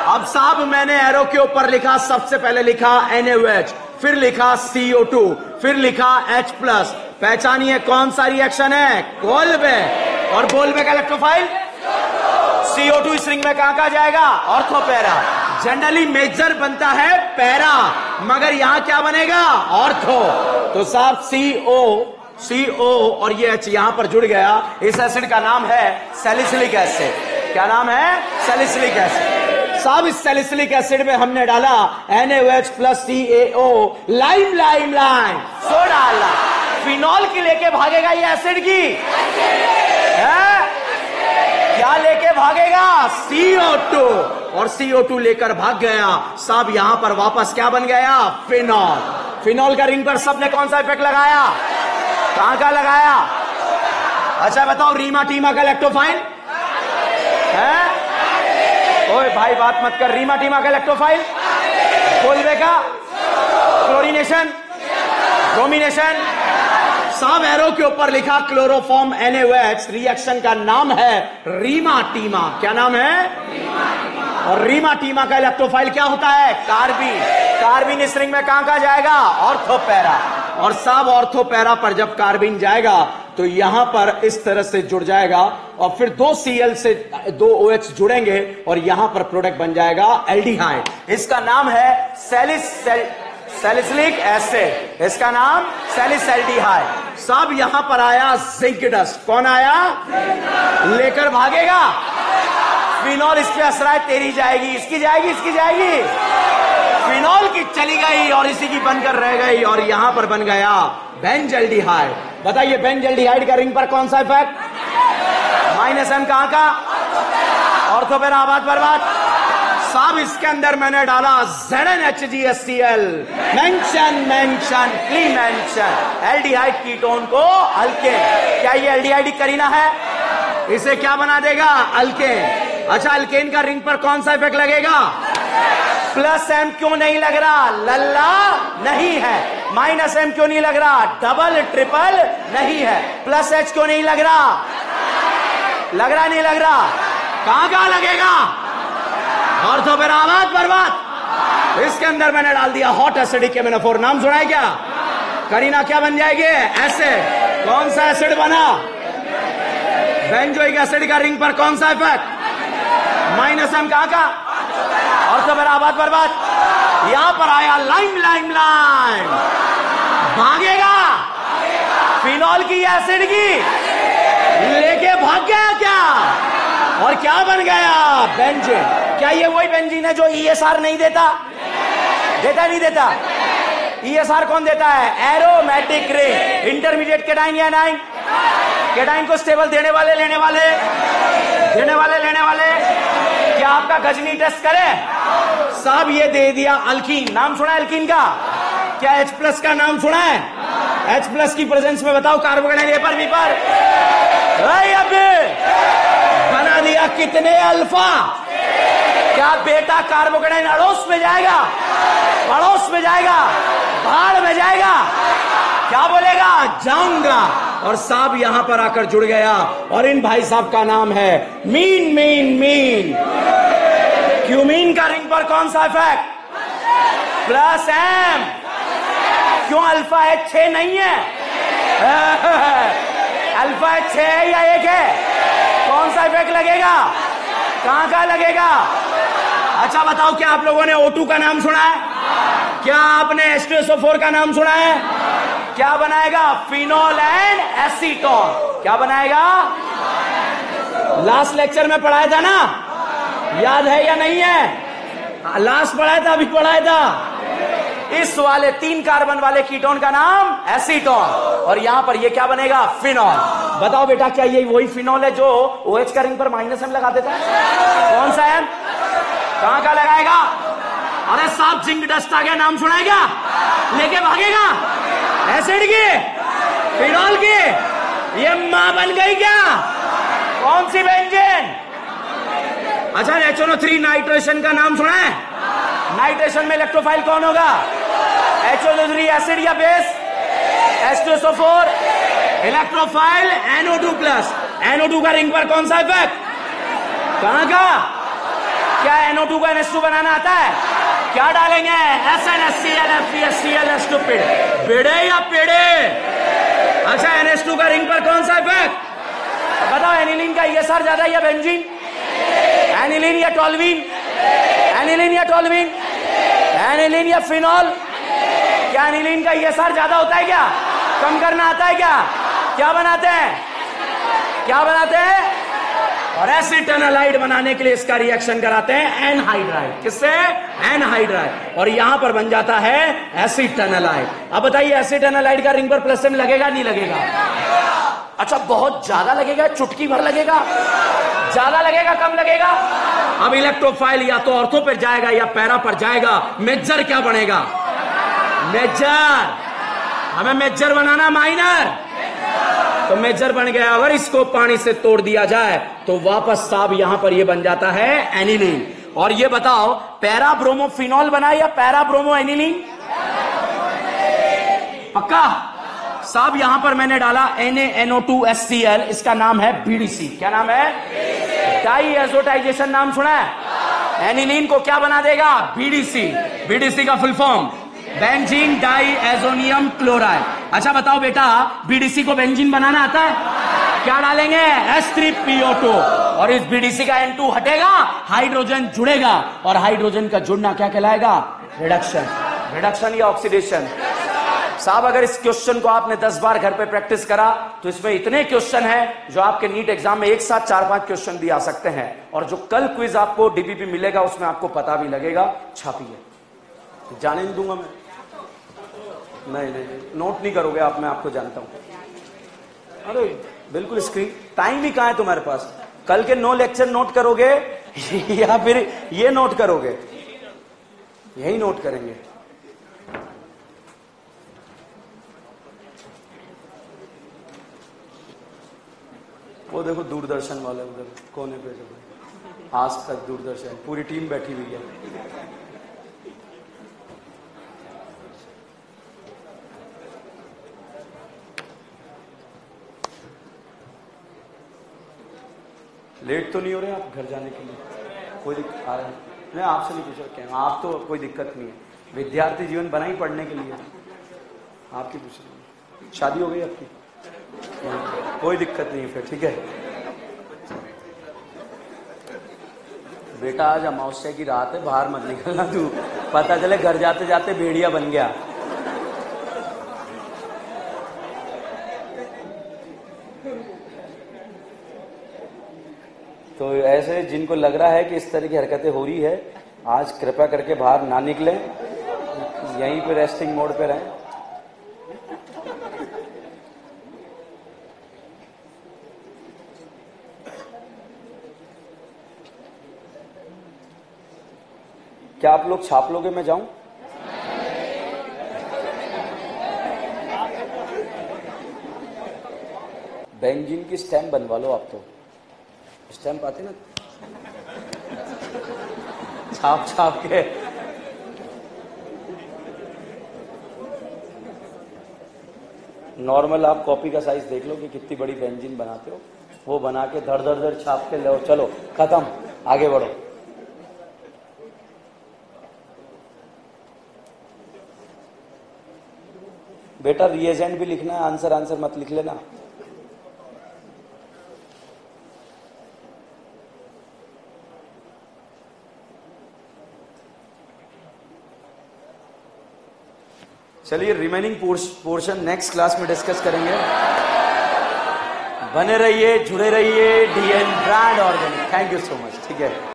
अब साहब मैंने एरो के ऊपर लिखा, सबसे पहले लिखा NaOH, फिर लिखा CO2, फिर लिखा H+। पहचानिए कौन सा रिएक्शन है? कोल्बे। और बोलबे का इलेक्ट्रोफाइल CO2 इस रिंग में कहां जाएगा? ऑर्थोपेरा। जनरली मेजर बनता है पैरा, मगर यहां क्या बनेगा? ऑर्थो। तो साहब CO और ये H यहां पर जुड़ गया। इस एसिड का नाम है सैलिसिलिक एसिड। क्या नाम है? Salicylic acid. साहब इस सैलिसिलिक एसिड में हमने डाला NaOH + CaO, lime lime lime soda. Phenol की लेके भागेगा ये एसिड की है? क्या लेके भागेगा? CO2। और CO2 लेकर भाग गया। साहब यहां पर वापस क्या बन गया? फिनॉल। फिनॉल का रिंग पर सबने कौन सा इफेक्ट लगाया? कहां का लगाया? अच्छा बताओ रीमाटीमा का इलेक्ट्रोफाइल है? ओए भाई बात मत कर। रीमाटीमा का इलेक्ट्रोफाइल? कोल्बे का? क्लोरीनेशन? ब्रोमिनेशन? साहब एरो के ऊपर लिखा क्लोरोफॉर्म NaOH, रिएक्शन का नाम है रीमाटीमा। क्या नाम है? और रीमाटीमा का इलेक्ट्रोफाइल क्या होता है? कार्बीन। कार्बीन इस रिंग में कहां जाएगा? ऑर्थोपेरा। और साहब ऑर्थोपेरा पर जब कार्बीन जाएगा तो यहां पर इस तरह से जुड़ जाएगा और फिर 2 Cl से 2 OH जुड़ेंगे और यहां पर प्रोडक्ट बन जाएगा एल्डिहाइड। इसका नाम है सैलिसिलिक एसिड, इसका नाम सैलिसल्डिहाइड। सब यहां पर आया जिंक डस्ट। कौन आया? लेकर भागेगा फिनॉल। इस पे असरा तेरी जाएगी, इसकी जाएगी, इसकी जाएगी, फिनॉल की चली गई और इसी की बनकर रह गई और यहां पर बन गया बेंजल्डिहाइड। बताइए बेंजल्डिहाइड का रिंग पर कौन सा इफेक्ट? -M कहां का? ऑर्थो पे आबाद बर्बाद। सब इसके अंदर मैंने डाला ZnHgScl। Mention please mention aldehyde ketone को अल्केन। क्या ये एल्डिहाइड करीना है? इसे क्या बना देगा? अल्केन। अच्छा, अल्केन का रिंग पर कौन सा इफेक्ट लगेगा? +M क्यों नहीं लग रहा? लल्ला नहीं है। -M क्यों नहीं लग रहा? डबल ट्रिपल नहीं है। +H क्यों नहीं लग रहा? लग रहा नहीं लग रहा? कहां लगेगा? ऑर्थो पे आबाद बर्बाद। इसके अंदर मैंने डाल दिया हॉट एसिडिक एमिनोफोर। नाम सुना है क्या? करीना क्या बन जाएगी? एसिड। कौन सा एसिड बना? बेंजोइक एसिड का रिंग पर कौन सा इफेक्ट? -M कहां का? ऑर्थो पे आबाद बर्बाद। यहां पर आया लाइम। भागेगा फिनॉल की एसिड की लेके भाग गया क्या? और क्या बन गया? बेंजीन। क्या ये वही बेंजीन है जो ESR नहीं देता? देता नहीं देता? ESR कौन देता है? Aromatic ring. इंटरमीडिएट केटाइन या एनाइन? केटाइन को स्टेबल देने वाले लेने वाले लेने वाले। क्या आपका गजनी टेस्ट करे? साहब ये दे दिया अल्कीन। नाम सुना है अल्कीन का? क्या H+ का नाम सुना है? H+ की प्रेजेंस में बताओ कार्बोकेटाइन एपर बीपर। बना दिया कितने अल्फा? क्या बेटा कार्बोकेटाइन अड़ोस में जाएगा? पड़ोस में जाएगा? भाड़ में जाएगा? क्या बोलेगा? जाऊंगा। और साहब यहां पर आकर जुड़ गया और इन भाई साहब का नाम है मीन। क्यूमीन का रिंग पर कौन सा इफेक्ट? +M। क्यों? अल्फा H 6 नहीं है। अल्फा H 6 है या 1 है? कौन सा इफेक्ट लगेगा? कहां का लगेगा? अच्छा बताओ, क्या आप लोगों ने O2 का नाम सुना है? क्या आपने H2SO4 का नाम सुना है? क्या बनाएगा? Phenol and acetone. क्या बनाएगा? लास्ट लेक्चर में पढ़ाया था ना? याद है या नहीं है? लास्ट पढ़ाया था, अभी पढ़ाया था। इस वाले 3 कार्बन वाले कीटोन का नाम एसीटोन और यहां पर ये क्या बनेगा? फिनॉल। बताओ बेटा, क्या ये वही फिनॉल है जो OH का रिंग पर -M लगा देता है? कौन सा M? कहां का लगाएगा? अरे साहब जिंक डस्ट आ गया। नाम सुनाएगा? लेके भागेगा एसिड की, फिनॉल की। ये मां बन गई क्या? कौन सी बेंजीन? अच्छा, NaCO3 नाइट्रेशन का नाम सुना है? नाइट्रेशन में इलेक्ट्रोफाइल कौन होगा? HO3 एसिड या base? H2SO4 electrophile NO2+। NO2 का रिंग पर कौन सा इफेक्ट? कहां का? क्या NO2 का NH2 बनाना आता है? क्या डालेंगे? SnHCl FeSCl stupid. बेड़े या पेड़े? अच्छा, NH2 का रिंग पर कौन सा इफेक्ट? बताओ, एनिलीन का ESR ज्यादा या बेंजीन? एनिलीन या टोल्यूइन? एनिलीन या टोल्यूइन? एनिलीन या फिनॉल? क्या एनिलीन का ESR ज्यादा होता है क्या? कम करना आता है क्या? क्या बनाते हैं? क्या बनाते हैं? और एसिटोनालाइड बनाने के लिए इसका रिएक्शन कराते हैं एनहाइड्राइड। किससे? एनहाइड्राइड। और यहां पर बन जाता है एसिटोनालाइड। अब बताइए, एसिटोनालाइड का रिंग पर +M लगेगा नहीं लगेगा? अच्छा, बहुत ज्यादा लगेगा? चुटकी भर लगेगा? ज्यादा लगेगा कम लगेगा? अब इलेक्ट्रोफाइल या तो ऑर्थो पर जाएगा या पैरा पर जाएगा। मेजर क्या बनेगा? मेजर। हमें मेजर बनाना माइनर, तो मेजर बन गया। अगर इसको पानी से तोड़ दिया जाए तो वापस साहब यहां पर ये बन जाता है एनिलीन। और ये बताओ, पैरा ब्रोमोफिनॉल बना या पैरा ब्रोमो एनिलीन? पक्का? साहब यहां पर मैंने डाला NaNO2HCl। इसका नाम है BDC। क्या नाम है? Diazotization. नाम सुना है? एनिलीन को क्या बना देगा? BDC। BDC का full form benzene diazonium chloride. अच्छा बताओ बेटा, बीडीसी को बेंजीन बनाना आता है? क्या डालेंगे? H3PO2। और इस बीडीसी का N2 हटेगा, हाइड्रोजन जुड़ेगा, और हाइड्रोजन का जुड़ना क्या कहलाएगा? रिडक्शन। रिडक्शन या ऑक्सीडेशन? साहब अगर इस क्वेश्चन को आपने 10 बार घर पे प्रैक्टिस करा तो इसमें इतने क्वेश्चन हैं जो आपके नीट एग्जाम में एक साथ 4-5 क्वेश्चन भी आ सकते हैं। और जो कल क्विज आपको डीपीपी मिलेगा उसमें आपको पता भी लगेगा। छापिए, जाने नहीं दूंगा मैं। नहीं, नोट नहीं करोगे आप, मैं आपको जानता हूं। अरे बिल्कुल, स्क्रीन टाइम ही कहां है तुम्हारे पास? कल के 9 लेक्चर नोट करोगे या फिर ये नोट करोगे? यही नोट करेंगे। वो देखो दूरदर्शन वाले उधर कोने पे, जो आज तक दूरदर्शन पूरी टीम बैठी हुई है। लेट तो नहीं हो रहे आप घर जाने के लिए? कोई दिक्कत आ रहा है? मैं आपसे नहीं पूछ रहा, आप तो कोई दिक्कत नहीं है, विद्यार्थी जीवन बना ही पढ़ने के लिए, आपकी पूछ रही हूँ। शादी हो गई आपकी? कोई दिक्कत नहीं है फिर, ठीक है बेटा। आज अमावस्या की रात है, बाहर मत निकलना तू, पता चले घर जाते जाते भेड़िया बन गया। तो ऐसे जिनको लग रहा है कि इस तरह की हरकतें हो रही है, आज कृपया करके बाहर ना निकलें, यहीं पे रेस्टिंग मोड पे रहें। क्या आप लोग छाप लोगे मैं जाऊं? बेंजीन की स्टैम्प बनवा लो आप, तो स्टैम्प आती ना छाप छाप के। नॉर्मल आप कॉपी का साइज देख लो कि कितनी बड़ी बेंजीन बनाते हो, वो बना के धड़ धड़ धड़ छाप के लो। चलो खत्म, आगे बढ़ो। बेटा रिएजेंट भी लिखना है, आंसर मत लिख लेना। चलिए रिमेनिंग पोर्शन नेक्स्ट क्लास में डिस्कस करेंगे। बने रहिए, जुड़े रहिए। DN brand organic. Thank you so much. ठीक है।